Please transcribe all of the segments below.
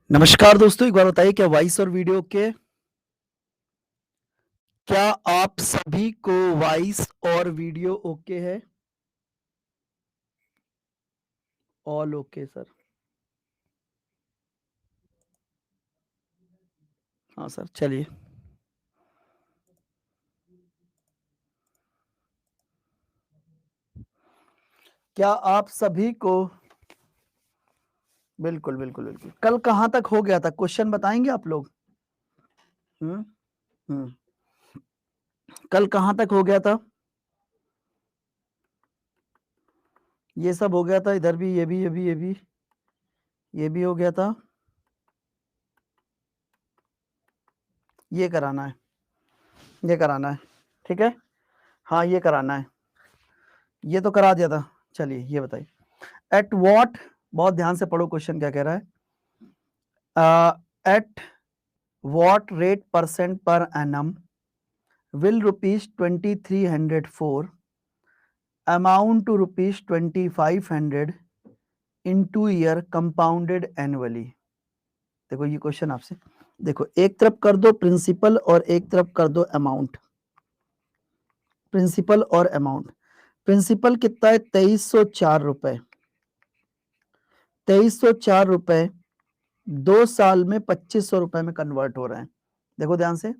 नमस्कार दोस्तों, एक बार बताइए क्या वॉइस और वीडियो के क्या आप सभी को वॉइस और वीडियो ओके है? All okay sir. हाँ सर, चलिए। क्या आप सभी को बिल्कुल बिल्कुल बिल्कुल कल कहाँ तक हो गया था, क्वेश्चन बताएंगे आप लोग? हम्म हम्म कल कहाँ तक हो गया था? ये सब हो गया था, इधर भी, ये भी हो गया था। ये कराना है, ये कराना है, ठीक है। हाँ, ये कराना है, ये तो करा दिया था। चलिए ये बताइए, एट वॉट, बहुत ध्यान से पढ़ो क्वेश्चन क्या कह रहा है। At what rate percent per annum will rupees 2304 amount to rupees 2500 in 2 year compounded annually? देखो ये क्वेश्चन आपसे, देखो एक तरफ कर दो प्रिंसिपल और एक तरफ कर दो अमाउंट। प्रिंसिपल और अमाउंट, प्रिंसिपल कितना है? 2304 रुपए। 2304 रुपए 2 साल में 2500 रुपए में कन्वर्ट हो रहे हैं। देखो ध्यान से,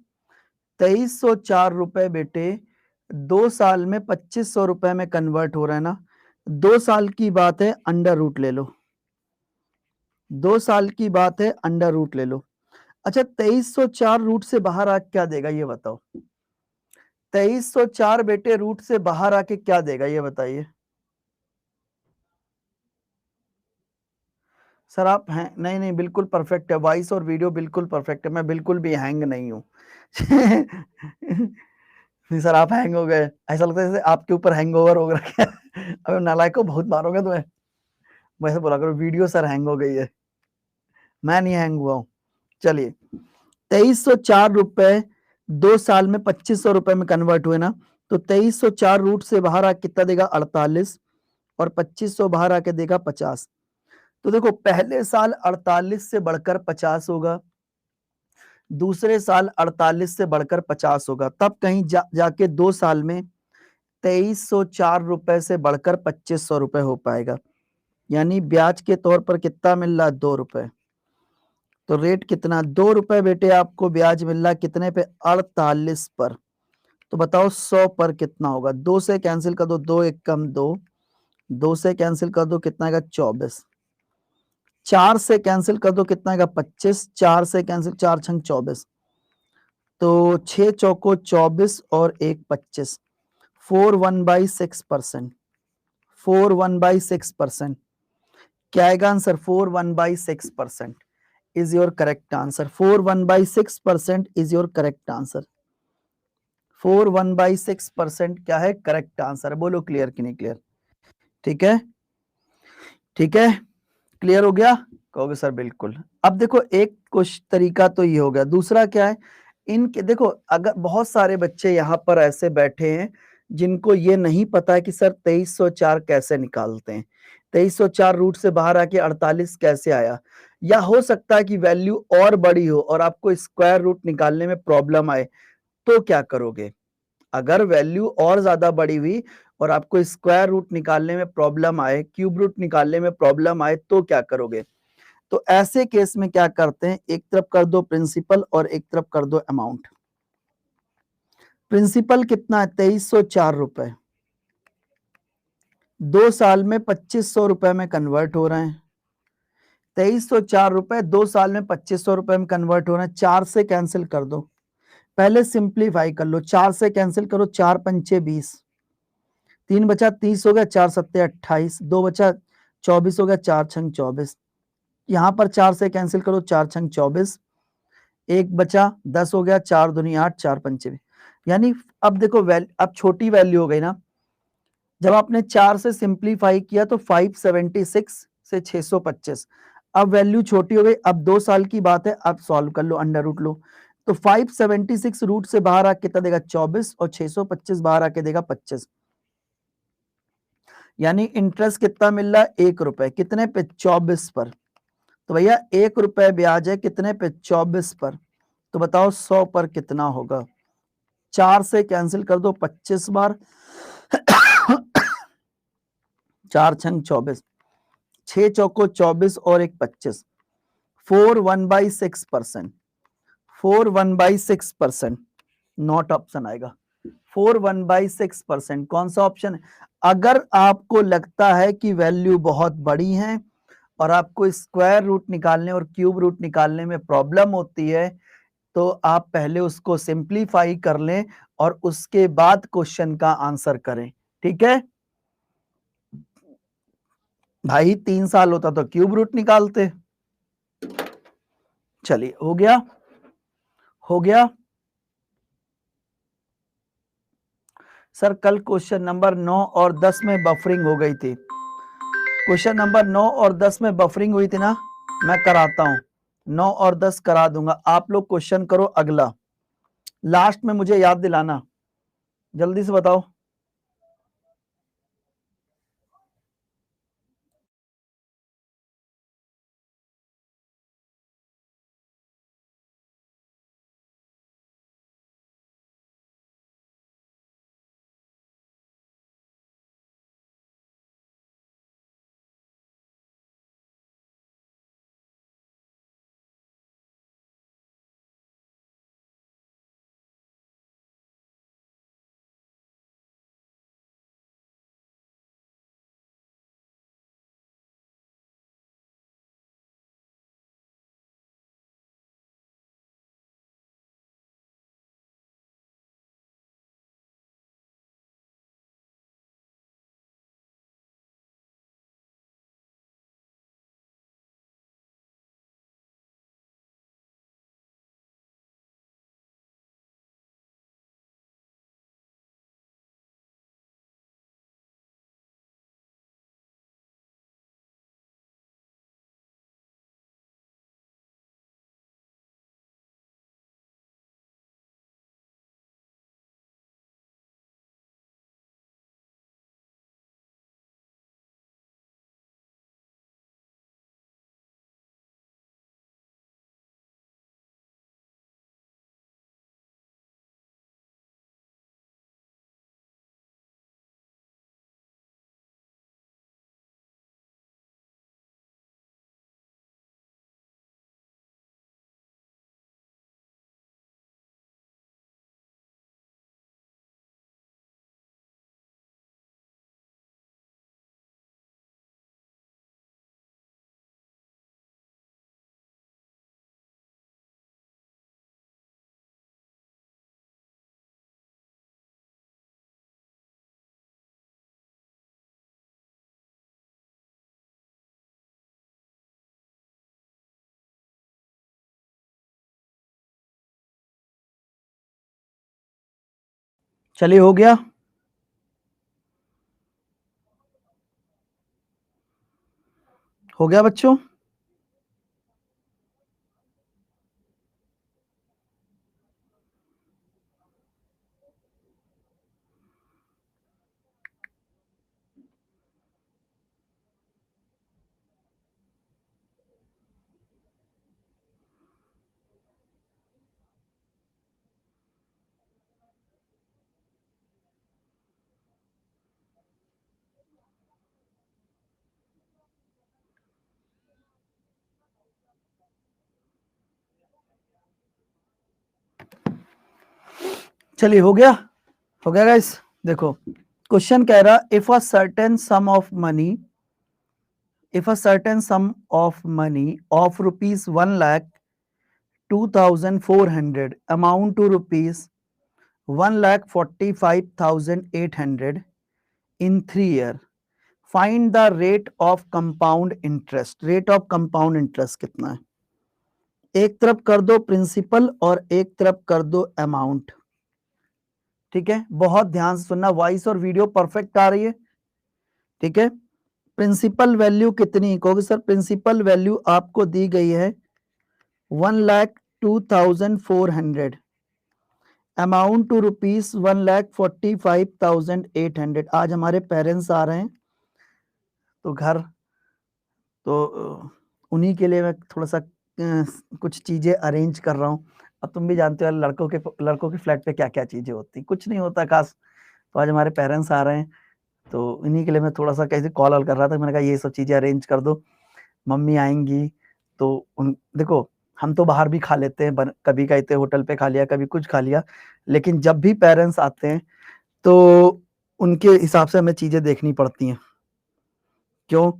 2304 बेटे 2 साल में 2500 रुपए में कन्वर्ट हो रहा है ना। 2 साल की बात है, अंडर रूट ले लो। 2 साल की बात है, अंडर रूट ले लो। अच्छा, 2304 रूट से बाहर आ क्या देगा ये बताओ? 2304 बेटे रूट से बाहर आके क्या देगा ये बताइए? सर आप हैं? नहीं नहीं, बिल्कुल परफेक्ट है, वॉइस और वीडियो बिल्कुल परफेक्ट है, मैं बिल्कुल भी हैंग नहीं हूं। नहीं सर, आप हैंग हो गए, ऐसा लगता है जैसे आपके ऊपर हैंगओवर हो रखा है। अबे नालायको, बहुत मारोगे तुम्हें। वैसे बोला करो वीडियो सर हैंग हो गई है, मैं नहीं हैंग हुआ हूं। चलिए, 2304 रुपए 2 साल में 2500 रुपए में कन्वर्ट हुए ना, तो 2304 रूट से बाहर आके कितना देगा? 48, और 2500 बाहर आके देगा 50। तो देखो पहले साल 48 से बढ़कर 50 होगा, दूसरे साल 48 से बढ़कर 50 होगा, तब कहीं जाके 2 साल में 2304 से बढ़कर 2500 हो पाएगा। यानी ब्याज के तौर पर कितना मिल रहा है? 2 रुपए। तो रेट कितना? 2 रुपए बेटे आपको ब्याज मिल रहा है, कितने पे? 48 पर। तो बताओ 100 पर कितना होगा? 2 से कैंसिल कर दो, 2 एक कम 2, 2 से कैंसिल कर दो कितना आएगा? 24। 4 से कैंसिल कर दो कितना आएगा? 25। 4 से कैंसिल, 4 छंग 24, तो 6 चौको 24 और 1 25, 4/1/6%। 4/1/6% क्या आएगा answer? 4/1/6% is your correct answer. 4/1/6% is your correct answer. 4/1/6% क्या है? Correct answer. बोलो क्लियर कि नहीं क्लियर? ठीक है, ठीक है, क्लियर हो गया? कहोगे सर बिल्कुल। अब देखो एक कुछ तरीका तो ये हो गया, दूसरा क्या है? इनके देखो, अगर बहुत सारे बच्चे यहाँ पर ऐसे बैठे हैं जिनको ये नहीं पता है कि सर 2304 कैसे निकालते हैं, 2304 रूट से बाहर आके 48 कैसे आया, या हो सकता है कि वैल्यू और बड़ी हो और आपको स्क्वायर रूट निकालने में प्रॉब्लम आए, तो क्या करोगे? अगर वैल्यू और ज्यादा बड़ी हुई और आपको स्क्वायर रूट निकालने में प्रॉब्लम आए, क्यूब रूट निकालने में प्रॉब्लम आए, तो क्या करोगे? तो ऐसे केस में क्या करते हैं, एक तरफ कर दो प्रिंसिपल और एक तरफ कर दो अमाउंट। प्रिंसिपल कितना है? 2304 रुपए, 2 साल में 2500 रुपए में कन्वर्ट हो रहे हैं। 2304 रुपए 2 साल में 2500 रुपए में कन्वर्ट हो रहे हैं। 4 से कैंसिल कर दो, पहले सिंप्लीफाई कर लो। 4 से कैंसिल करो, 4 पंचे 20, 3 बचा 30 हो गया, 4 सत्ते 28, 2 बचा 24 हो गया, 4 छंग 24। यहां पर 4 से कैंसिल करो, 4 छंग 24, एक बचा 10 हो गया, 4 दूनी 8, 4 पंचे 20। यानी अब देखो अब छोटी वैल्यू हो गई ना, जब आपने 4 से सिंप्लीफाई किया तो 576 से 625। अब वैल्यू छोटी हो गई, अब 2 साल की बात है, अब सॉल्व कर लो, अंडर रूट लो। तो 576 रूट से बाहर आके कितना देगा 24 और 625 बाहर आके देगा 25, यानी इंटरेस्ट कितना मिल रहा है 1 रुपए, कितने पे 24 पर। तो भैया 1 रुपए ब्याज है कितने पे 24 पर, तो बताओ 100 पर कितना होगा। 4 से कैंसिल कर दो 25 बार 4 छंग 24, 6 चौको 24 और एक 25, 4 1/6%, 4 1/6%, नॉट ऑप्शन आएगा। 4 1/6% कौन सा ऑप्शन है। अगर आपको लगता है कि वैल्यू बहुत बड़ी है और आपको स्क्वायर रूट निकालने और क्यूब रूट निकालने में प्रॉब्लम होती है, तो आप पहले उसको सिंप्लीफाई कर लें और उसके बाद क्वेश्चन का आंसर करें। ठीक है भाई, 3 साल होता तो क्यूब रूट निकालते। चलिए हो गया, हो गया सर। कल क्वेश्चन नंबर 9 और 10 में बफरिंग हो गई थी, क्वेश्चन नंबर 9 और 10 में बफरिंग हुई थी ना, मैं कराता हूं, 9 और 10 करा दूंगा। आप लोग क्वेश्चन करो अगला, लास्ट में मुझे याद दिलाना, जल्दी से बताओ। चलिए हो गया, हो गया बच्चों। चलिए हो गया, हो गया गाइस। देखो क्वेश्चन कह रहा if a certain sum of money, if a certain sum of money of rupees 1,02,400 amount to rupees 1,45,800 in 3 years, find the rate of compound interest। rate of compound interest कितना है, एक तरफ कर दो principal और एक तरफ कर दो अमाउंट। ठीक है, बहुत ध्यान से सुनना, वॉइस और वीडियो परफेक्ट आ रही है। ठीक है, प्रिंसिपल वैल्यू कितनी कहोगे सर, प्रिंसिपल वैल्यू आपको दी गई है 22,400, अमाउंट टू रुपीज 1,45,800। आज हमारे पेरेंट्स आ रहे हैं तो घर, तो उन्हीं के लिए मैं थोड़ा सा कुछ चीजें अरेंज कर रहा हूँ। अब तुम भी जानते हो लड़कों के फ्लैट पे क्या क्या चीजें होती, कुछ नहीं होता खास। तो आज हमारे पेरेंट्स आ रहे हैं तो इन्हीं के लिए मैं थोड़ा सा कैसे कॉल कर रहा था। मैंने कहा ये सब चीजें अरेंज कर दो, मम्मी आएंगी तो देखो हम तो बाहर भी खा लेते हैं, कभी कहते होटल पे खा लिया, कभी कुछ खा लिया, लेकिन जब भी पेरेंट्स आते हैं तो उनके हिसाब से हमें चीजें देखनी पड़ती हैं। क्यों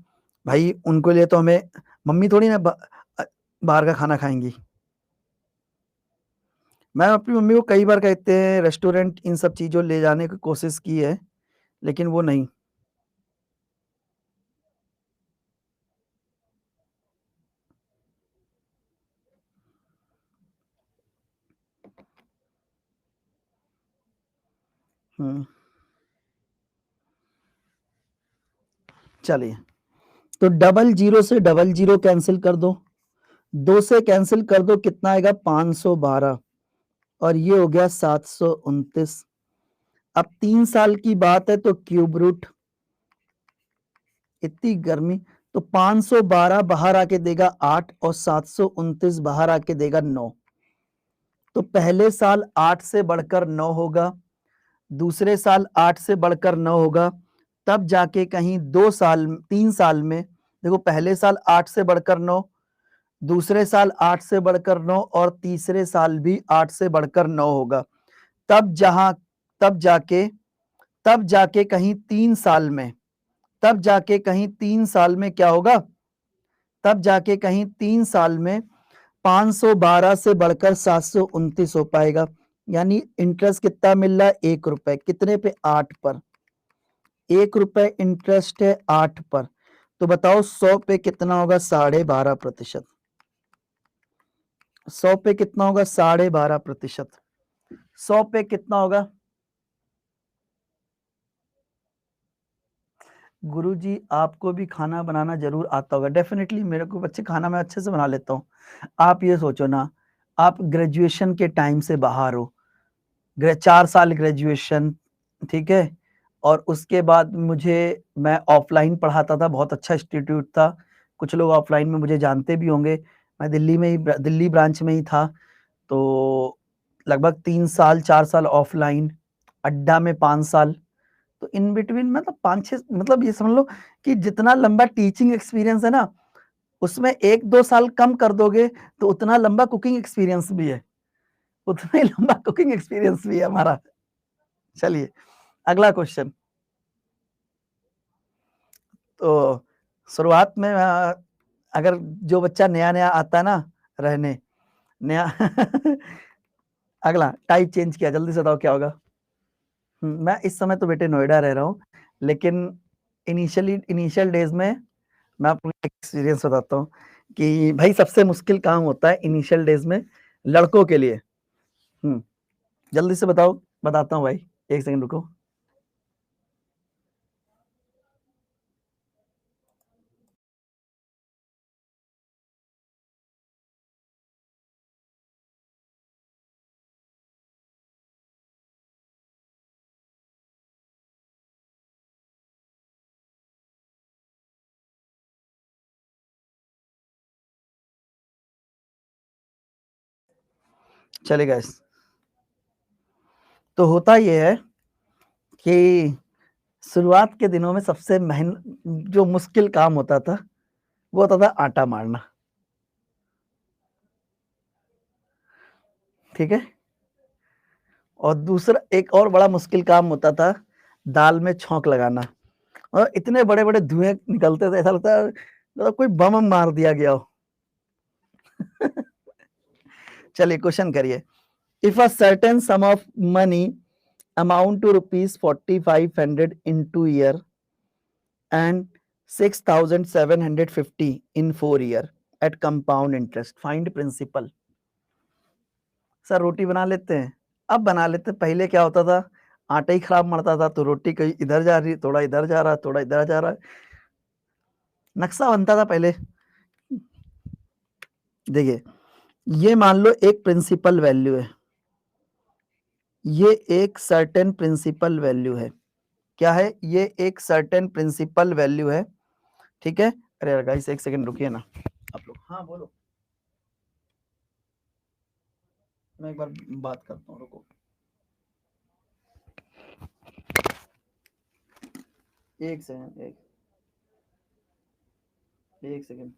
भाई, उनको लिए तो हमें, मम्मी थोड़ी ना बाहर का खाना खाएंगी। मैं अपनी मम्मी को कई बार कहते हैं रेस्टोरेंट इन सब चीजों ले जाने की कोशिश की है, लेकिन वो नहीं। चलिए, तो 00 से 00 कैंसिल कर दो, 2 से कैंसिल कर दो, कितना आएगा 512, और ये हो गया 729। अब 3 साल की बात है तो क्यूब रूट, इतनी गर्मी, तो 512 बाहर आके देगा 8 और 729 बाहर आके देगा 9। तो पहले साल 8 से बढ़कर 9 होगा, दूसरे साल 8 से बढ़कर 9 होगा, तब जाके कहीं 3 साल में, देखो पहले साल 8 से बढ़कर 9, दूसरे साल 8 से बढ़कर 9 और तीसरे साल भी 8 से बढ़कर 9 होगा। तब जाके तब जाके कहीं 3 साल में, तब जाके कहीं 3 साल में क्या होगा, तब जाके कहीं 3 साल में 512 से बढ़कर 729 हो पाएगा। यानी इंटरेस्ट कितना मिल रहा है, 1 रुपए, कितने पे, 8 पर। 1 रुपए इंटरेस्ट है 8 पर, तो बताओ 100 पे कितना होगा, 12.5%। 100 पे कितना होगा, 12.5%। 100 पे कितना होगा गुरुजी? आपको भी खाना बनाना जरूर आता होगा। डेफिनेटली मेरे को बच्चे खाना मैं अच्छे से बना लेता हूँ। आप ये सोचो ना, आप ग्रेजुएशन के टाइम से बाहर हो, 4 साल ग्रेजुएशन, ठीक है, और उसके बाद मैं ऑफलाइन पढ़ाता था, बहुत अच्छा इंस्टीट्यूट था, कुछ लोग ऑफलाइन में मुझे जानते भी होंगे। मैं दिल्ली ब्रांच में ही था, तो लगभग 3 साल 4 साल ऑफलाइन, अड्डा में 5 साल, तो इन बिटवीन मतलब 5-6, मतलब ये समझ लो कि जितना लंबा टीचिंग एक्सपीरियंस है ना, उसमें 1-2 साल कम कर दोगे तो उतना लंबा कुकिंग एक्सपीरियंस भी है, उतना ही लंबा कुकिंग एक्सपीरियंस भी है हमारा। चलिए अगला क्वेश्चन। तो शुरुआत में अगर जो बच्चा नया नया आता है ना रहने, नया अगला टाइप चेंज किया, जल्दी से बताओ क्या होगा। मैं इस समय तो बेटे नोएडा रह रहा हूँ, लेकिन इनिशियल डेज में मैं अपना एक्सपीरियंस बताता हूँ कि भाई सबसे मुश्किल काम होता है इनिशियल डेज में लड़कों के लिए। जल्दी से बताओ, बताता हूँ भाई, 1 सेकंड रुको। चले गए। तो होता यह है कि शुरुआत के दिनों में सबसे जो मुश्किल काम होता था वो होता था आटा मारना, ठीक है, और दूसरा एक और बड़ा मुश्किल काम होता था दाल में छौंक लगाना, और इतने बड़े बड़े धुएं निकलते थे, ऐसा लगता है मतलब कोई बम मार दिया गया हो। चलिए क्वेश्चन करिए। If a certain sum of money amount to rupees 4,500 in 2 year and 6,750 in 4 year at compound interest, find principal। Sir रोटी बना लेते हैं, अब बना लेते हैं, पहले क्या होता था, आटा ही खराब मरता था तो रोटी कहीं इधर जा रही, थोड़ा इधर जा रहा, थोड़ा इधर जा रहा है, नक्शा बनता था पहले। देखिए ये मान लो एक प्रिंसिपल वैल्यू है, ये एक सर्टेन प्रिंसिपल वैल्यू है। क्या है? ये एक सर्टेन प्रिंसिपल वैल्यू है, ठीक है। अरे यार गाइस एक सेकंड रुकिए ना आप लोग। हाँ बोलो, मैं एक बार बात करता हूँ, रुको एक सेकंड, एक सेकंड।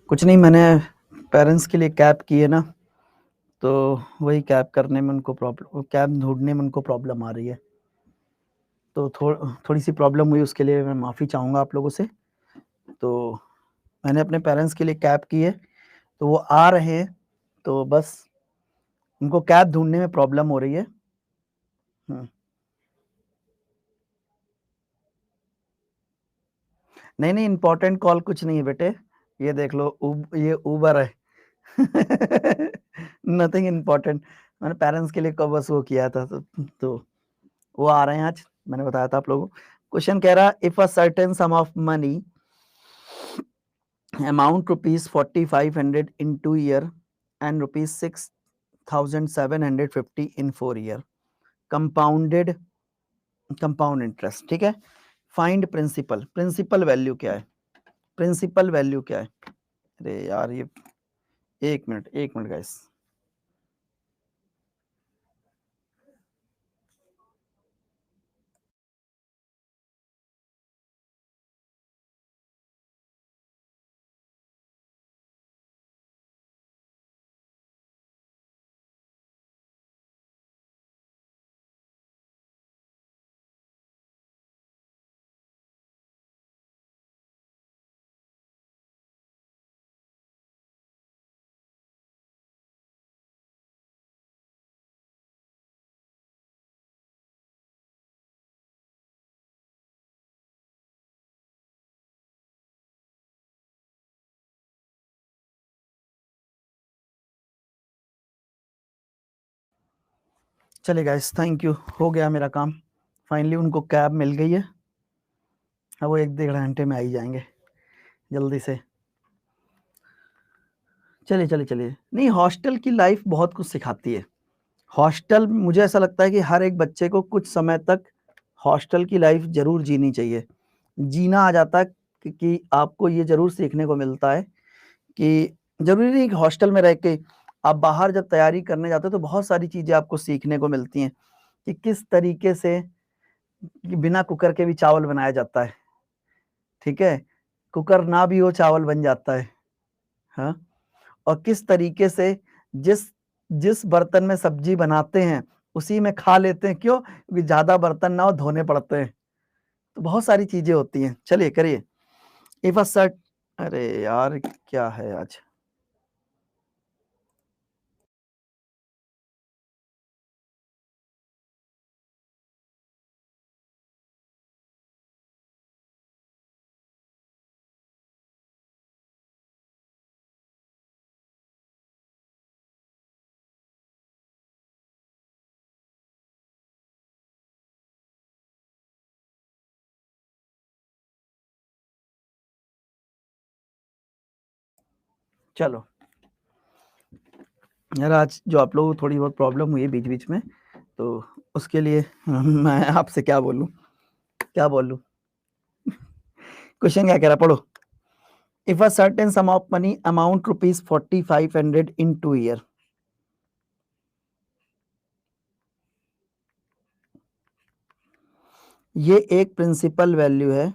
कुछ नहीं, मैंने पेरेंट्स के लिए कैब की है ना, तो वही कैब करने में उनको प्रॉब्लम, कैब ढूंढने में उनको प्रॉब्लम आ रही है। तो थोड़ी सी प्रॉब्लम हुई, उसके लिए मैं माफ़ी चाहूँगा आप लोगों से। तो मैंने अपने पेरेंट्स के लिए कैब की है, तो वो आ रहे हैं, तो बस उनको कैब ढूंढने में प्रॉब्लम हो रही है। नहीं नहीं, इम्पोर्टेंट कॉल कुछ नहीं है बेटे, ये देख लो ये उबर है। नथिंग इम्पोर्टेंट, मैंने पेरेंट्स के लिए बस वो किया था, तो वो आ रहे हैं आज, मैंने बताया था आप लोगों को। क्वेश्चन कह रहा if a certain sum of money amount ₹4500 in 2 year and ₹6750 in 4 year compound interest, ठीक है। फाइंड प्रिंसिपल, प्रिंसिपल वैल्यू क्या है, प्रिंसिपल वैल्यू क्या है? अरे यार ये एक मिनट गाइस। चलिए गाइस, थैंक यू, हो गया मेरा काम। फाइनली उनको कैब मिल गई है, अब वो 1-1.5 घंटे में आ ही जाएंगे जल्दी से। चलिए, नहीं हॉस्टल की लाइफ बहुत कुछ सिखाती है। हॉस्टल, मुझे ऐसा लगता है कि हर एक बच्चे को कुछ समय तक हॉस्टल की लाइफ ज़रूर जीनी चाहिए। जीना आ जाता है कि आपको ये ज़रूर सीखने को मिलता है कि ज़रूरी नहीं कि हॉस्टल में रह के, आप बाहर जब तैयारी करने जाते हो तो बहुत सारी चीज़ें आपको सीखने को मिलती हैं कि किस तरीके से बिना कुकर के भी चावल बनाया जाता है, ठीक है? कुकर ना भी हो चावल बन जाता है। हाँ, और किस तरीके से जिस जिस बर्तन में सब्जी बनाते हैं उसी में खा लेते हैं, क्यों? क्योंकि ज्यादा बर्तन ना हो, धोने पड़ते हैं। तो बहुत सारी चीजें होती हैं। चलिए करिए। इफ अ सर्ट, अरे यार क्या है आज। चलो यार, आज जो आप लोगों को थोड़ी बहुत प्रॉब्लम हुई है बीच बीच में, तो उसके लिए मैं आपसे क्या बोलूं, क्या बोलूं। क्वेश्चन क्या कह रहा, पढ़ो। If a certain sum of money amount ₹4500 in 2 year, ये एक प्रिंसिपल वैल्यू है।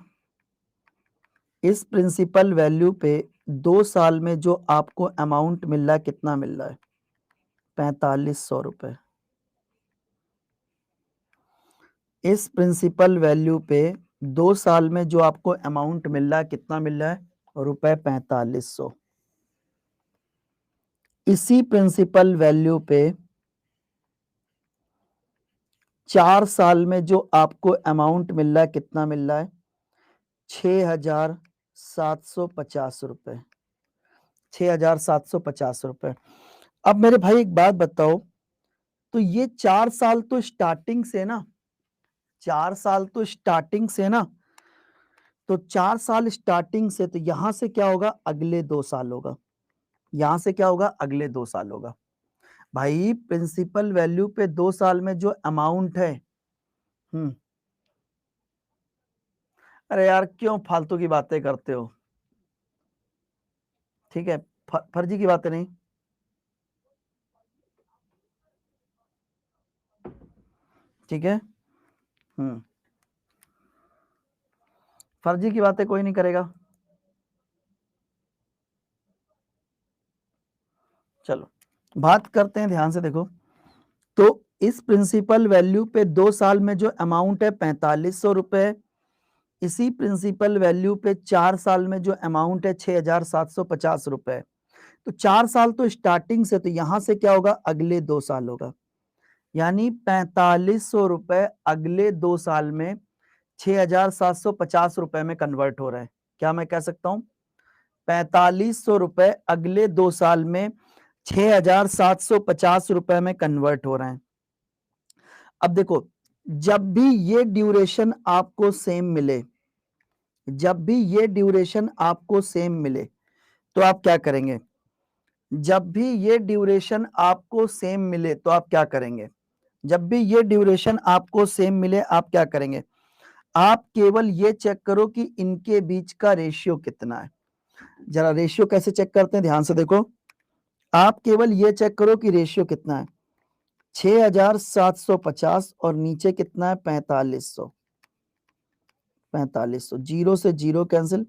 इस प्रिंसिपल वैल्यू पे 2 साल में जो आपको अमाउंट मिल रहा है, कितना मिल रहा है? 4500 रुपए। इस प्रिंसिपल वैल्यू पे 2 साल में जो आपको अमाउंट मिल रहा है, कितना मिल रहा है? रुपए 4500। इसी प्रिंसिपल वैल्यू पे 4 साल में जो आपको अमाउंट मिल रहा है, कितना मिल रहा है? 6750 रुपए। 6750 रुपए। अब मेरे भाई एक बात बताओ, तो ये 4 साल तो स्टार्टिंग से ना, 4 साल तो स्टार्टिंग से ना, तो 4 साल स्टार्टिंग से, तो यहां से क्या होगा? अगले 2 साल होगा। यहां से क्या होगा? अगले 2 साल होगा। भाई प्रिंसिपल वैल्यू पे 2 साल में जो अमाउंट है, अरे यार क्यों फालतू की बातें करते हो? ठीक है, फर्जी की बातें नहीं। ठीक है। फर्जी की बातें कोई नहीं करेगा। चलो बात करते हैं, ध्यान से देखो। तो इस प्रिंसिपल वैल्यू पे 2 साल में जो अमाउंट है 4500 रुपए, इसी प्रिंसिपल वैल्यू पे 4 साल में जो अमाउंट है 6750 रुपए। तो 4 साल तो स्टार्टिंग से, तो यहां से क्या होगा? अगले 2 साल होगा। यानी 4500 रुपए अगले 2 साल में 6750 रुपए में कन्वर्ट हो रहा है। क्या मैं कह सकता हूं? 4500 रुपए अगले 2 साल में 6750 रुपए में कन्वर्ट हो रहे हैं। अब देखो, जब भी ये ड्यूरेशन आपको सेम मिले, जब भी ये ड्यूरेशन आपको सेम मिले, तो आप क्या करेंगे? जब भी ये ड्यूरेशन आपको सेम मिले, तो आप क्या करेंगे? जब भी ये ड्यूरेशन आपको सेम मिले, आप क्या करेंगे? आप केवल ये चेक करो कि इनके बीच का रेशियो कितना है। जरा रेशियो कैसे चेक करते हैं, ध्यान से देखो। आप केवल ये चेक करो कि रेशियो कितना है। 6750 और नीचे कितना है? 4500। 4500, जीरो से जीरो कैंसिल।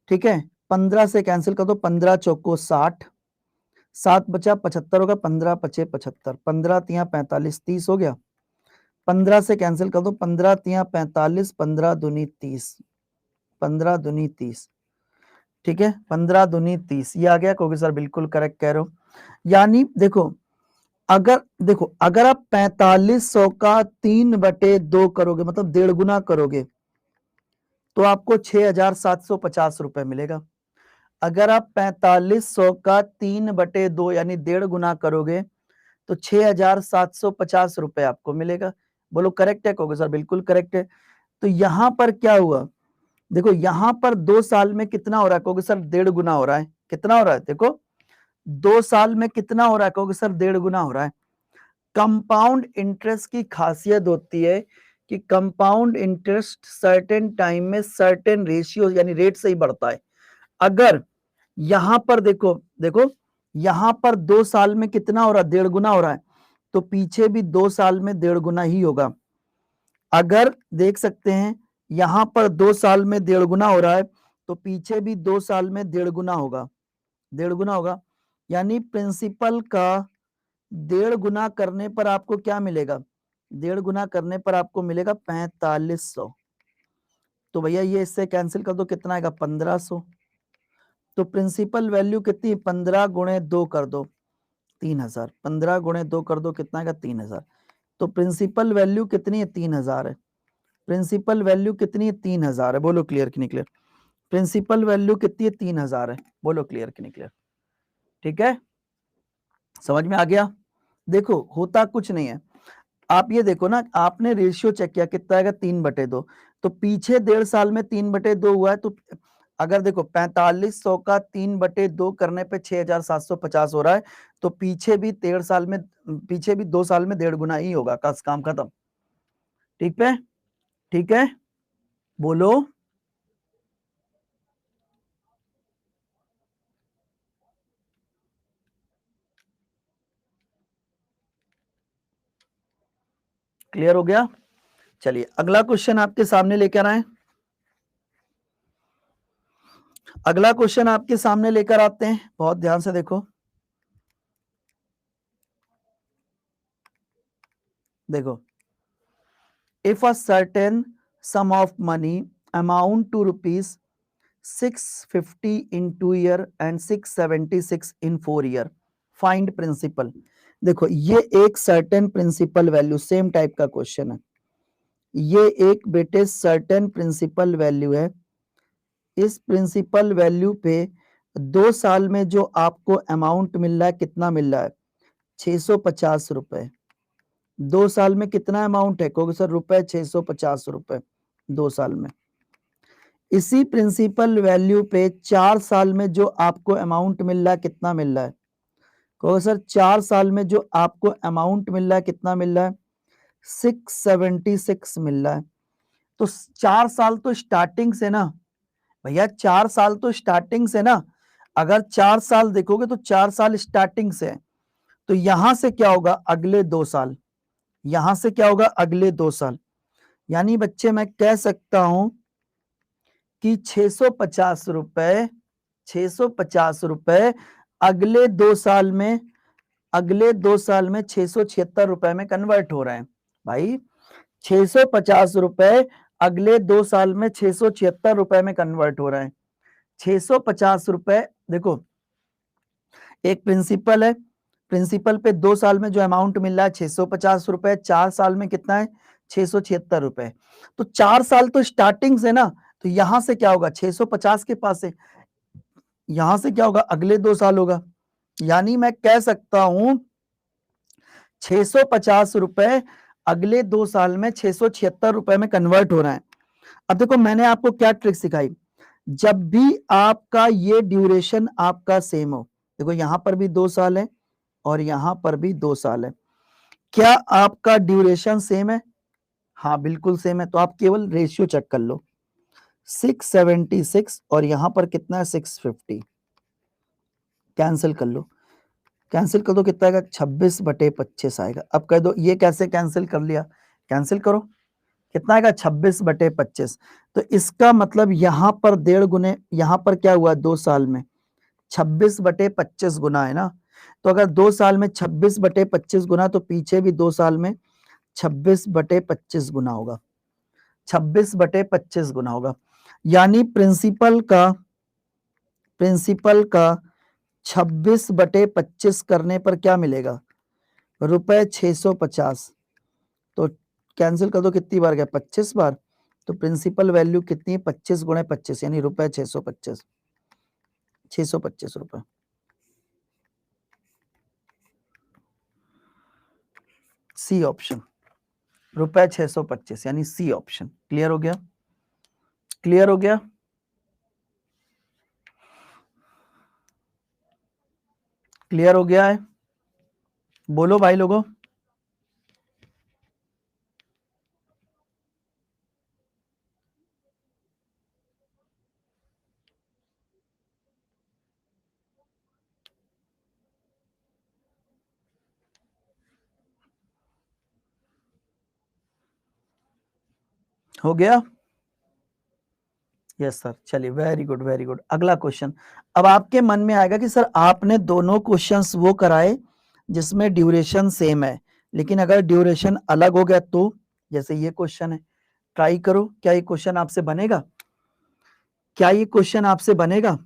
ठीक है, 15 से कैंसिल कर दो, 15 चौको 60, 7 बचा 75 होगा, 15 पचे 75, 15 तिया 45, 30 हो गया। 15 से कैंसिल कर दो, 15 तिया 45, 15 दूनी 30, 15 दूनी 30। ठीक है, 15 दूनी 30, ये आ गया। क्योंकि सर बिल्कुल करेक्ट कह रहे हो। यानी देखो, अगर आप 4500 का 3/2 करोगे, मतलब 1.5 गुना करोगे, तो आपको 6750 रुपए मिलेगा। अगर आप 4500 का 3/2 यानी 1.5 गुना करोगे, तो 6750 रुपए आपको मिलेगा। बोलो करेक्ट है? कहोगे सर बिल्कुल करेक्ट है। तो यहां पर क्या हुआ? देखो यहां पर 2 साल में कितना हो रहा है? कहोगे सर 1.5 गुना हो रहा है। कितना हो रहा है? देखो 2 साल में कितना हो रहा है? कहोगे सर 1.5 गुना हो रहा है। कंपाउंड इंटरेस्ट की खासियत होती है कि कंपाउंड इंटरेस्ट सर्टेन टाइम में सर्टेन रेशियो यानी रेट से ही बढ़ता है। अगर यहां पर देखो, यहां पर 2 साल में कितना हो रहा है? 1.5 गुना हो रहा है। तो पीछे भी 2 साल में 1.5 गुना ही होगा। अगर देख सकते हैं, यहां पर 2 साल में 1.5 गुना हो रहा है, तो पीछे भी 2 साल में 1.5 गुना होगा। 1.5 गुना होगा, यानी प्रिंसिपल का 1.5 गुना करने पर आपको क्या मिलेगा, 1.5 गुना करने पर आपको मिलेगा 4500। तो भैया ये इससे कैंसिल कर दो, कितना आएगा 1500। तो प्रिंसिपल वैल्यू कितनी, 15 गुणे 2 कर दो 3000, 15 गुणे 2 कर दो कितना आएगा 3000। तो प्रिंसिपल वैल्यू कितनी है 3000 है, प्रिंसिपल वैल्यू कितनी है 3000 है, बोलो क्लियर कि नहीं क्लियर। प्रिंसिपल वैल्यू कितनी है 3000 है, बोलो क्लियर कि नहीं क्लियर। ठीक है, समझ में आ गया। देखो होता कुछ नहीं है, आप ये देखो ना, आपने रेशियो चेक किया कितना आएगा 3/2, तो पीछे 1.5 साल में 3/2 हुआ है, तो अगर देखो 4500 का 3/2 करने पे 6750 हो रहा है, तो पीछे भी 1.5 साल में, पीछे भी 2 साल में 1.5 गुना ही होगा, काम खत्म। ठीक है, ठीक है, बोलो। क्लियर हो गया। चलिए अगला क्वेश्चन आपके सामने लेकर आए, अगला क्वेश्चन आपके सामने लेकर आते हैं, बहुत ध्यान से देखो। देखो, if a certain sum of money amount to rupees 650 in 2 year and 676 in 4 year, find principal। देखो ये एक certain principal value, same type का क्वेश्चन है, ये एक बेटे सर्टेन प्रिंसिपल वैल्यू है। इस प्रिंसिपल वैल्यू पे 2 साल में जो आपको अमाउंट मिल रहा है, कितना मिल रहा है 650 रुपए। 2 साल में कितना अमाउंट है, कहोगे सर रुपए 650 रुपए 2 साल में। इसी प्रिंसिपल वैल्यू पे 4 साल में जो आपको अमाउंट मिल रहा है, कितना मिल रहा है, कहोगे सर 4 साल में जो आपको अमाउंट मिल रहा है, कितना मिल रहा है 676 मिल रहा है। तो 4 साल तो स्टार्टिंग से ना भैया, 4 साल तो स्टार्टिंग से ना, अगर 4 साल देखोगे तो 4 साल स्टार्टिंग से है, तो यहां से क्या होगा अगले 2 साल, यहां से क्या होगा अगले 2 साल, यानी बच्चे मैं कह सकता हूं कि 650 रुपए, 650 रुपए अगले 2 साल में, अगले 2 साल में 676 रुपए में कन्वर्ट हो रहे हैं। भाई 650 रुपए अगले 2 साल में 676 रुपए में कन्वर्ट हो रहे हैं। 650 रुपए, देखो एक प्रिंसिपल है, प्रिंसिपल पे 2 साल में जो अमाउंट मिल रहा है 650 रुपए, 4 साल में कितना है 676 रुपए। तो 4 साल तो स्टार्टिंग से ना, तो यहां से क्या होगा 650 के पास से, यहां से क्या होगा अगले 2 साल होगा, यानी मैं कह सकता हूं 650 रुपए अगले 2 साल में 676 रुपए में कन्वर्ट हो रहा है। अब देखो मैंने आपको क्या ट्रिक सिखाई, जब भी आपका ये ड्यूरेशन आपका सेम हो, देखो यहां पर भी 2 साल है और यहां पर भी 2 साल है, क्या आपका ड्यूरेशन सेम है, हाँ बिल्कुल सेम है, तो आप केवल रेशियो चेक कर लो 676 और यहां पर कितना है 650, कैंसिल कर लो, कैंसिल कर दो कितना आएगा 26/25 आएगा। अब कह दो ये कैसे कैंसिल कर लिया, कैंसिल करो कितना आएगा 26/25। तो इसका मतलब यहां पर 1.5 गुने, यहां पर क्या हुआ 2 साल में 26/25 गुना है ना, तो अगर 2 साल में 26/25 गुना, तो पीछे भी 2 साल में 26/25 गुना होगा, 26/25 गुना होगा, यानी प्रिंसिपल का 26/25 करने पर क्या मिलेगा रुपए 650। तो कैंसिल कर दो कितनी बार गया 25 बार, तो प्रिंसिपल वैल्यू कितनी है 25 × 25 यानी रुपए 625, 625 रुपए। सी ऑप्शन रुपए 625 यानी सी ऑप्शन। क्लियर हो गया, क्लियर हो गया, क्लियर हो गया है, बोलो भाई लोगों। हो गया, यस सर, चलिए वेरी गुड वेरी गुड। अगला क्वेश्चन, अब आपके मन में आएगा कि सर आपने दोनों क्वेश्चंस वो कराए जिसमें ड्यूरेशन सेम है, लेकिन अगर ड्यूरेशन अलग हो गया तो, जैसे ये क्वेश्चन है, ट्राई करो, क्या ये क्वेश्चन आपसे बनेगा? क्या ये क्वेश्चन आपसे बनेगा?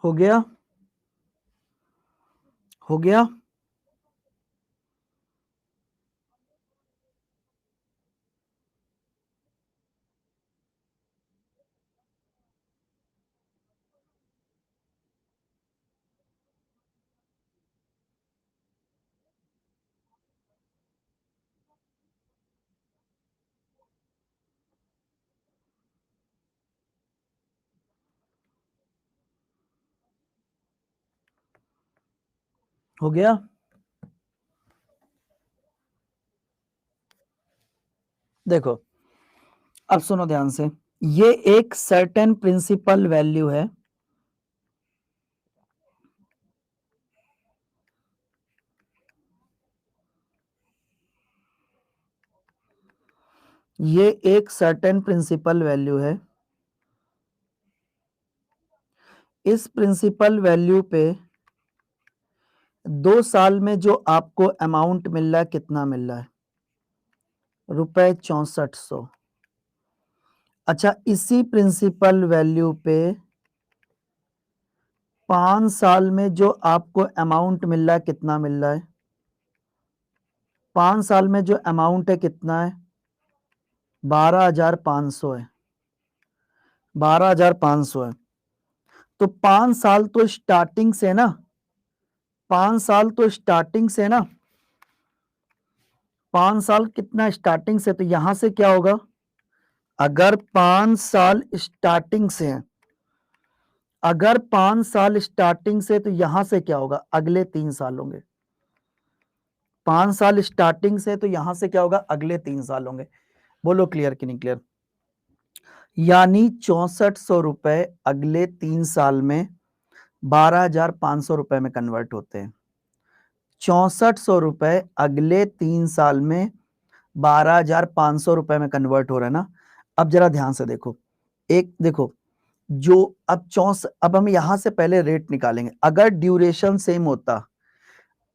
हो गया? हो गया? हो गया? देखो, अब सुनो ध्यान से, ये एक सर्टेन प्रिंसिपल वैल्यू है, ये एक सर्टेन प्रिंसिपल वैल्यू है। इस प्रिंसिपल वैल्यू पे 2 साल में जो आपको अमाउंट मिल रहा है, कितना मिल रहा है? ₹6400। अच्छा, इसी प्रिंसिपल वैल्यू पे 5 साल में जो आपको अमाउंट मिल रहा है, कितना मिल रहा है? 5 साल में जो अमाउंट है कितना है? 12,500 है। 12,500 है। तो 5 साल तो स्टार्टिंग से ना, 5 साल तो स्टार्टिंग से ना, 5 साल कितना स्टार्टिंग से, तो यहां से क्या होगा? अगर 5 साल स्टार्टिंग से है, अगर 5 साल स्टार्टिंग से, तो यहां से क्या होगा? अगले 3 साल होंगे। 5 साल स्टार्टिंग से, तो यहां से क्या होगा? अगले 3 साल होंगे। बोलो क्लियर कि नहीं क्लियर? यानी 6400 रुपए अगले 3 साल में 12,500 रुपए में कन्वर्ट होते हैं। 6400 रुपए अगले 3 साल में 12,500 रुपए में कन्वर्ट हो रहा है ना। अब जरा ध्यान से देखो, एक देखो, जो अब हम यहां से पहले रेट निकालेंगे। अगर ड्यूरेशन सेम होता,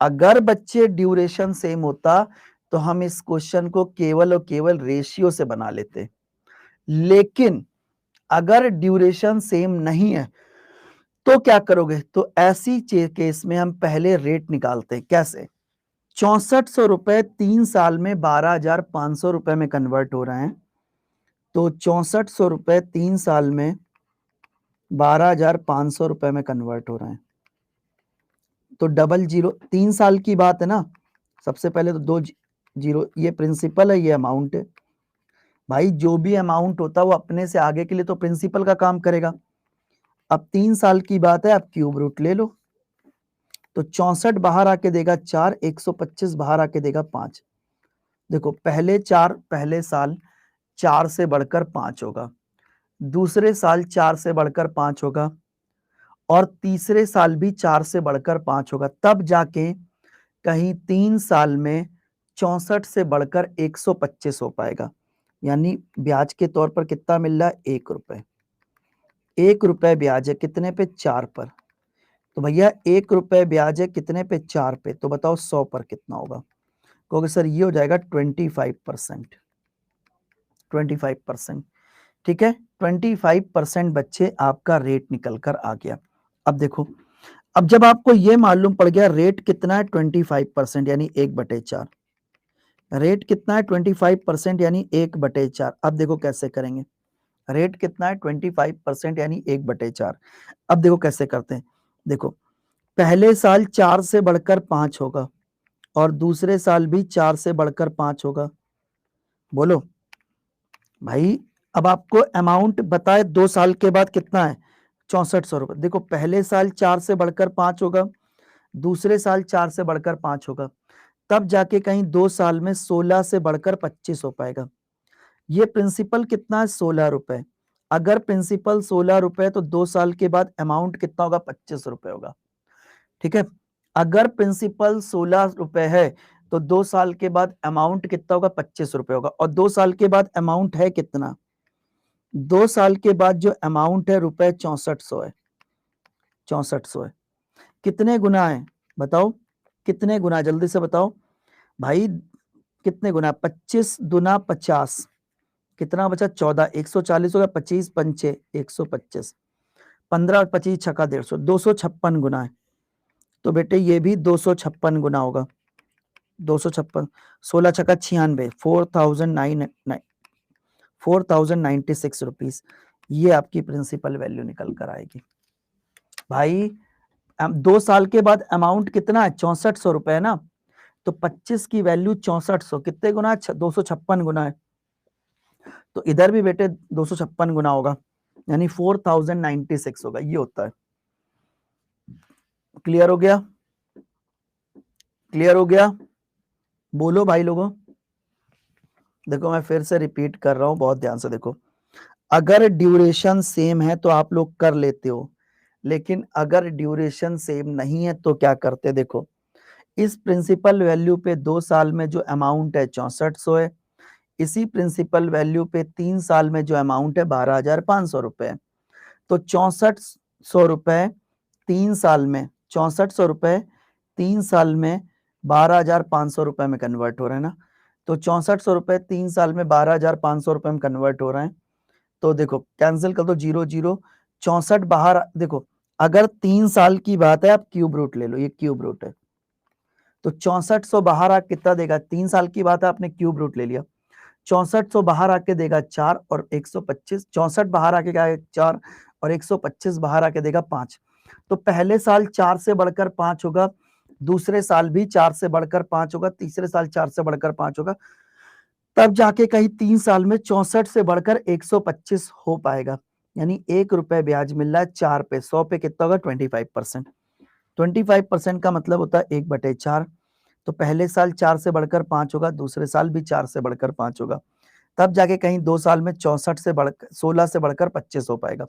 अगर बच्चे ड्यूरेशन सेम होता, तो हम इस क्वेश्चन को केवल और केवल रेशियो से बना लेते। लेकिन अगर ड्यूरेशन सेम नहीं है, तो क्या करोगे? तो ऐसी केस में हम पहले रेट निकालते हैं। कैसे? 6400 रुपए 3 साल में 12,500 रुपए में कन्वर्ट हो रहे हैं। तो 6400 रुपए 3 साल में 12,500 रुपए में कन्वर्ट हो रहे हैं। तो डबल जीरो, 3 साल की बात है ना, सबसे पहले तो 2 जीरो, ये प्रिंसिपल है, ये अमाउंट है। भाई जो भी अमाउंट होता है वो अपने से आगे के लिए तो प्रिंसिपल का काम करेगा। अब 3 साल की बात है, अब क्यूब रूट ले लो, तो 64 बाहर आके देगा 4, 125 बाहर आके देगा 5। देखो पहले साल 4 से बढ़कर 5 होगा, दूसरे साल 4 से बढ़कर 5 होगा, और तीसरे साल भी 4 से बढ़कर 5 होगा, तब जाके कहीं 3 साल में 64 से बढ़कर 125 हो पाएगा। यानी ब्याज के तौर पर कितना मिल रहा है, 1 रुपए। 1 रुपए ब्याज है कितने पे, 4 पर। तो भैया 1 रुपए ब्याज है कितने पे, 4 पे। तो बताओ 100 पर कितना होगा। कहोगे सर ये हो जाएगा 25%। 25%, ठीक है, 25% बच्चे आपका रेट निकल कर आ गया। अब देखो, अब जब आपको ये मालूम पड़ गया रेट कितना है 25%, यानी 1/4। रेट कितना है 25% यानी 1/4। अब देखो कैसे करेंगे, रेट कितना है 25% यानी 1/4। अब देखो कैसे करते हैं। देखो पहले साल 4 से बढ़कर 5 होगा, और दूसरे साल भी 4 से बढ़कर 5 होगा। बोलो भाई, अब आपको अमाउंट बताए 2 साल के बाद कितना है, 6400 रुपए। देखो पहले साल 4 से बढ़कर 5 होगा, दूसरे साल 4 से बढ़कर 5 होगा, तब जाके कहीं 2 साल में 16 से बढ़कर 25 हो पाएगा। ये प्रिंसिपल कितना है, 16 रुपए। अगर प्रिंसिपल 16 रुपए तो 2 साल के बाद अमाउंट कितना होगा, 25 रुपए होगा। ठीक है, अगर प्रिंसिपल 16 रुपए है तो 2 साल के बाद अमाउंट कितना होगा, 25 रुपए होगा। और 2 साल के बाद अमाउंट है कितना, 2 साल के बाद जो अमाउंट है रुपए 6400 है। 6400 है, कितने गुना है बताओ, कितने गुना, जल्दी से बताओ भाई, कितने गुना, 25 दुना 50, कितना बचा 14, 140 हो गया, 25 पंचे 125, 15 25 छक्का 150, 256 गुना है। तो बेटे ये भी 256 गुना होगा, 256, 16 छक्का 96, 4096 रुपीज, ये आपकी प्रिंसिपल वैल्यू निकल कर आएगी। भाई 2 साल के बाद अमाउंट कितना है, 6400 रुपए है ना, तो 25 की वैल्यू 6400, कितने गुना है, 256 गुना है। तो इधर भी बेटे 256 गुना होगा, यानी 4096 होगा, ये होता है। क्लियर हो गया, क्लियर हो गया, बोलो भाई लोगों। देखो मैं फिर से रिपीट कर रहा हूं, बहुत ध्यान से देखो। अगर ड्यूरेशन सेम है तो आप लोग कर लेते हो, लेकिन अगर ड्यूरेशन सेम नहीं है तो क्या करते, देखो इस प्रिंसिपल वैल्यू पे 2 साल में जो अमाउंट है 6400 है, इसी प्रिंसिपल वैल्यू पे 3 साल में जो अमाउंट है 12500 रुपए है। तो 6400 रुपए 3 साल में, 6400 रुपए 3 साल में 12500 रुपए में कन्वर्ट हो रहे हैं ना। तो 6400 रुपए 3 साल में 12500 रुपए में कन्वर्ट हो रहे हैं। तो देखो कैंसिल कर दो, 0 0, 64 बाहर, देखो अगर 3 साल की बात है, आप क्यूब रूट ले लो, ये क्यूब रूट है, तो 6400 बाहर आके कितना देगा, 3 साल की बात है, आपने क्यूब रूट ले लिया, 6400 बाहर आके देगा 4 और 125, 64 बाहर आके क्या है 4 और 125 बाहर आके देगा 5। तो पहले साल 4 से बढ़कर 5 होगा, दूसरे साल भी 4 से बढ़कर 5 होगा, तीसरे साल 4 से बढ़कर 5 होगा, तब जाके कहीं 3 साल में 64 से बढ़कर 125 हो पाएगा। यानी 1 रुपए ब्याज मिल रहा है 4 पे, 100 पे कितना होगा 25%। 25% का मतलब होता है 1/4। तो पहले साल 4 से बढ़कर 5 होगा, दूसरे साल भी 4 से बढ़कर 5 होगा, तब जाके कहीं 2 साल में 64 से बढ़कर 16 से बढ़कर 25 हो पाएगा।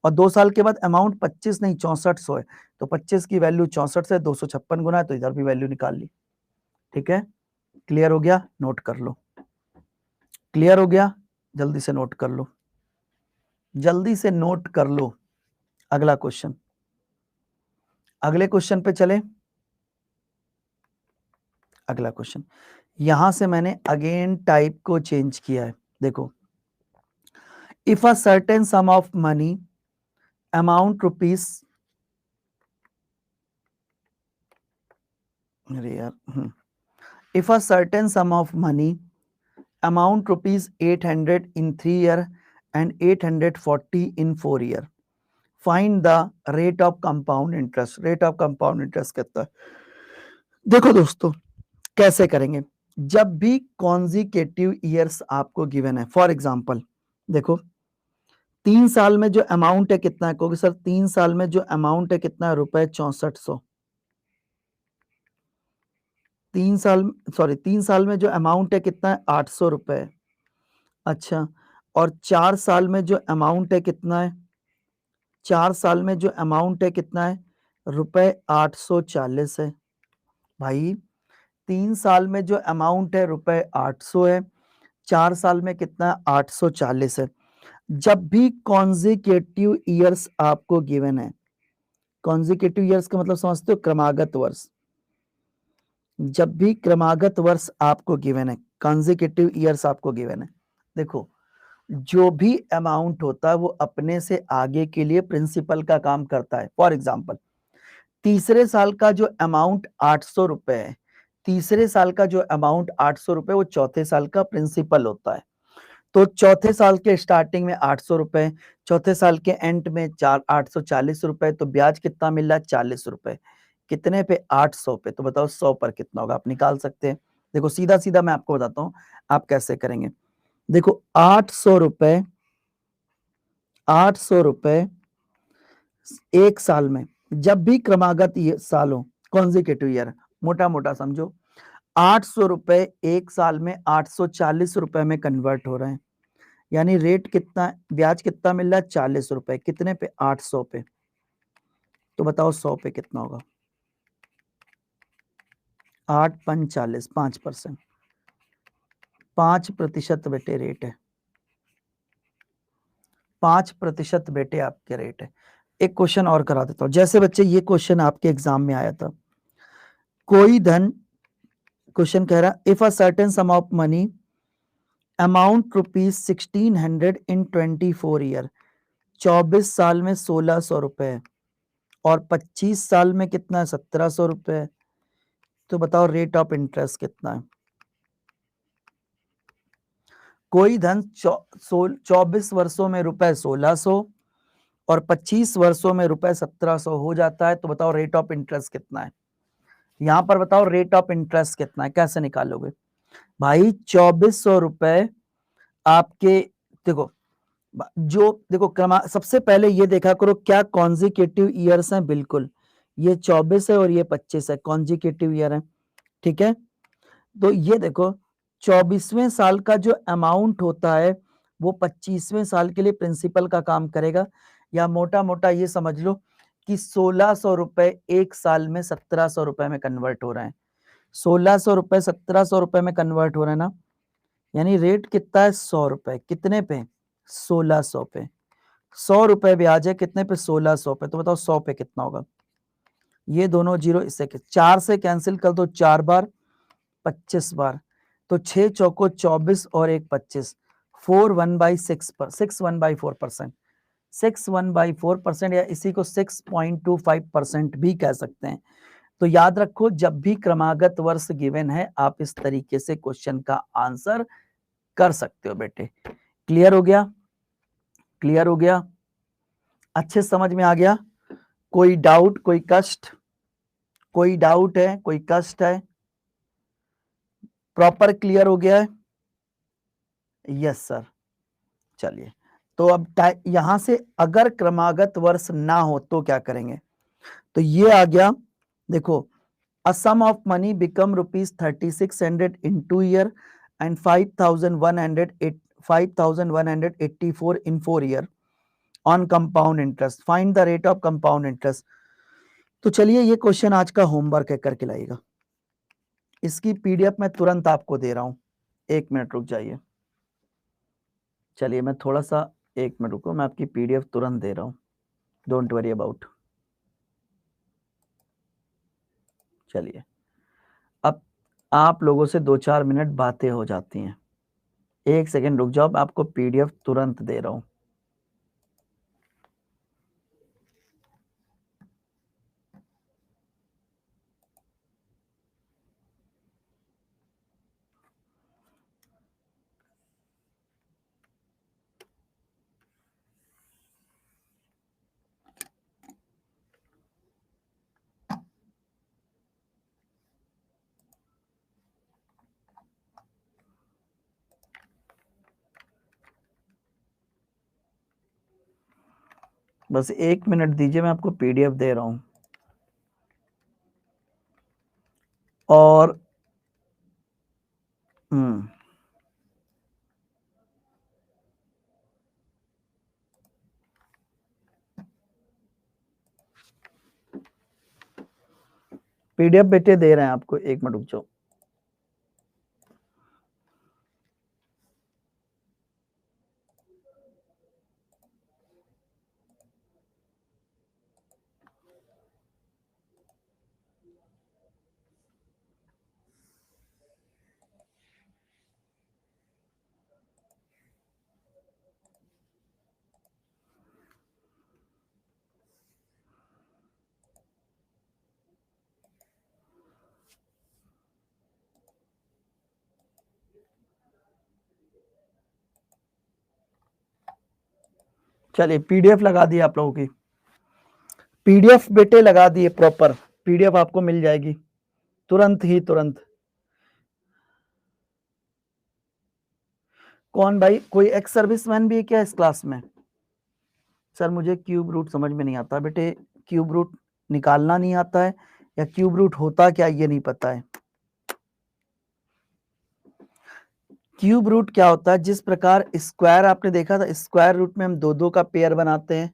और 2 साल के बाद अमाउंट 25 नहीं 6400 है, तो 25 की वैल्यू 64 से 256 गुना है, तो इधर भी वैल्यू निकाल ली। ठीक है, क्लियर हो गया, नोट कर लो, क्लियर हो गया, जल्दी से नोट कर लो, जल्दी से नोट कर लो। अगला क्वेश्चन, अगले क्वेश्चन पे चले। अगला क्वेश्चन, यहां से मैंने अगेन टाइप को चेंज किया है। देखो, if a certain sum of money amount rupees, अरे यार, if a certain sum of money amount rupees 800 in 3 year and 840 in 4 year, find the rate of compound interest. Rate of compound interest कितना है? देखो दोस्तों कैसे करेंगे, जब भी कॉन्जिकेटिव ईयर्स आपको गिवन है, फॉर एग्जांपल देखो 3 साल में जो अमाउंट है कितना है, क्योंकि सर 3 साल में जो अमाउंट है कितना है, ₹6400। 3 साल में जो अमाउंट है कितना है, ₹800। अच्छा, और 4 साल में जो अमाउंट है कितना है, 4 साल में जो अमाउंट है कितना है, ₹840 है। भाई 3 साल में जो अमाउंट है ₹800 है, 4 साल में कितना है, 840 है। जब भी कॉन्जिकेटिव ईयर्स आपको गिवन है, कॉन्जिकेटिव ईयर्स का मतलब समझते हो, क्रमागत वर्ष। जब भी क्रमागत वर्ष आपको गिवन है, कॉन्जिकेटिव ईयर्स आपको गिवन है, देखो जो भी अमाउंट होता है वो अपने से आगे के लिए प्रिंसिपल का काम करता है। फॉर एग्जाम्पल तीसरे साल का जो अमाउंट ₹800 है, तीसरे साल का जो अमाउंट ₹800 वो चौथे साल का प्रिंसिपल होता है। तो चौथे साल के स्टार्टिंग में ₹800, चौथे साल के एंड में ₹840, तो ब्याज कितना मिल रहा है, ₹40। कितने पे, 800 पे। तो बताओ 100 पर कितना होगा, आप निकाल सकते हैं। देखो सीधा सीधा मैं आपको बताता हूँ आप कैसे करेंगे। देखो ₹800, ₹800 एक साल में, जब भी क्रमागत साल हो, कॉन्जिकेटिव ईयर, मोटा मोटा समझो, ₹800 एक साल में ₹840 में कन्वर्ट हो रहे हैं। यानी रेट कितना, ब्याज कितना मिल रहा है, ₹40। कितने पे, 800 पे। तो बताओ 100 पे कितना होगा, 8 5 40, 5%, 5% बेटे रेट है, 5% बेटे आपके रेट है। एक क्वेश्चन और करा देता हूं, जैसे बच्चे ये क्वेश्चन आपके एग्जाम में आया था, कोई धन, क्वेश्चन कह रहा if a certain sum of money amount ₹1600 in 24 year, 24 साल में ₹1600 और 25 साल में कितना है, ₹1700। तो बताओ रेट ऑफ इंटरेस्ट कितना है। कोई धन 24 वर्षों में ₹1600 और 25 वर्षों में ₹1700 हो जाता है, तो बताओ रेट ऑफ इंटरेस्ट कितना है। यहां पर बताओ रेट ऑफ इंटरेस्ट कितना है, कैसे निकालोगे भाई। ₹2400 आपके, देखो जो देखो क्रमा, सबसे पहले ये देखा करो क्या कॉन्जिकेटिव ईयर्स हैं, बिल्कुल ये 24 है और ये 25 है, कॉन्जिकेटिव ईयर है, ठीक है। तो ये देखो 24वें साल का जो अमाउंट होता है वो 25वें साल के लिए प्रिंसिपल का काम करेगा, या मोटा मोटा ये समझ लो कि ₹1600 एक साल में ₹1700 में कन्वर्ट हो रहे हैं। ₹1600 ₹1700 में कन्वर्ट हो रहे हैं ना, यानी रेट कितना है, ₹100। कितने पे, 1600 पे। ₹100 ब्याज है, कितने पे, 1600 पे। तो बताओ 100 पे कितना होगा। ये दोनों जीरो इससे 4 से कैंसिल कर दो, 4 बार 25 बार, तो 6 चौको 24 और 1 25, 4 1/6 पर 6 1/4%, 6 1/4%, या इसी को 6.25% भी कह सकते हैं। तो याद रखो जब भी क्रमागत वर्ष गिवन है आप इस तरीके से क्वेश्चन का आंसर कर सकते हो बेटे। क्लियर हो गया, क्लियर हो गया, अच्छे समझ में आ गया। कोई डाउट, कोई कष्ट, कोई डाउट है, कोई कष्ट है, प्रॉपर क्लियर हो गया है। Yes sir. चलिए, तो अब यहां से अगर क्रमागत वर्ष ना हो तो क्या करेंगे, तो ये आ गया। देखो a sum of money become ₹3600 in 2 year and 5184 in 4 year on compound interest, find the rate of compound interest. तो चलिए ये क्वेश्चन आज का होमवर्क है, करके लाइएगा। इसकी पीडीएफ मैं तुरंत आपको दे रहा हूं, 1 मिनट रुक जाइए। चलिए मैं थोड़ा सा, 1 मिनट रुको, मैं आपकी पीडीएफ तुरंत दे रहा हूं, डोंट वरी अबाउट। चलिए अब आप लोगों से 2-4 मिनट बातें हो जाती हैं, 1 सेकेंड रुक जाओ, मैं आपको पीडीएफ तुरंत दे रहा हूं। बस 1 मिनट दीजिए, मैं आपको पीडीएफ दे रहा हूं। और पीडीएफ बेटे दे रहे हैं आपको, 1 मिनट रुक जाओ। चलिए पीडीएफ लगा दी आप लोगों की, पीडीएफ बेटे लगा दिए, प्रॉपर पीडीएफ आपको मिल जाएगी तुरंत ही तुरंत। कौन भाई, कोई एक्स सर्विसमैन भी है क्या इस क्लास में? सर मुझे क्यूब रूट समझ में नहीं आता बेटे, क्यूब रूट निकालना नहीं आता है, या क्यूब रूट होता क्या ये नहीं पता है। क्यूब रूट क्या होता है, जिस प्रकार स्क्वायर आपने देखा था, स्क्वायर रूट में हम दो दो का पेयर बनाते हैं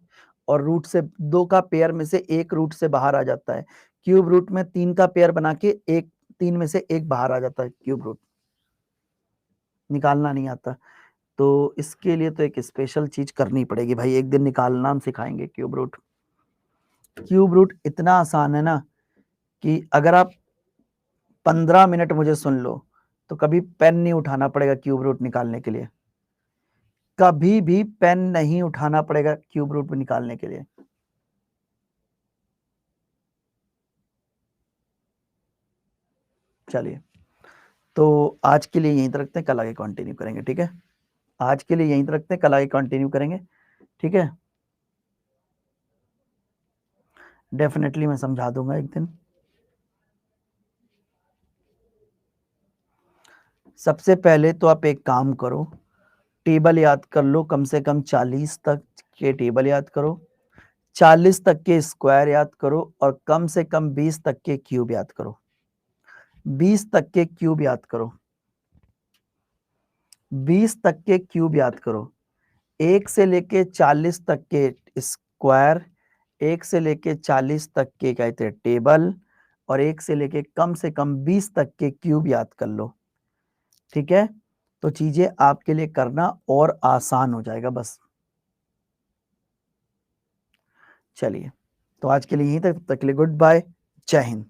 और रूट से दो का पेयर में से एक रूट से बाहर आ जाता है। क्यूब रूट में 3 का पेयर बना के एक 3 में से एक बाहर आ जाता है। क्यूब रूट निकालना नहीं आता, तो इसके लिए तो एक स्पेशल चीज करनी पड़ेगी भाई, एक दिन निकालना हम सिखाएंगे क्यूब रूट। क्यूब रूट इतना आसान है ना कि अगर आप 15 मिनट मुझे सुन लो तो कभी पेन नहीं उठाना पड़ेगा क्यूब रूट निकालने के लिए, कभी भी पेन नहीं उठाना पड़ेगा क्यूब रूट निकालने के लिए। चलिए तो आज के लिए यहीं तक रखते हैं, कल आगे कंटिन्यू करेंगे, ठीक है। आज के लिए यहीं तक रखते हैं, कल आगे कंटिन्यू करेंगे, ठीक है। डेफिनेटली मैं समझा दूंगा एक दिन। सबसे पहले तो आप एक काम करो, टेबल याद कर लो, कम से कम 40 तक के टेबल याद करो, 40 तक के स्क्वायर याद करो, और कम से कम 20 तक के क्यूब याद करो। 20 तक के क्यूब याद करो, 20 तक के क्यूब याद करो। 1 से लेके 40 तक के स्क्वायर, 1 से लेके 40 तक के कहते हैं टेबल, और 1 से लेके कम से कम 20 तक के क्यूब याद कर लो, ठीक है। तो चीजें आपके लिए करना और आसान हो जाएगा बस। चलिए तो आज के लिए यहीं तक के लिए गुड बाय, जय हिंद।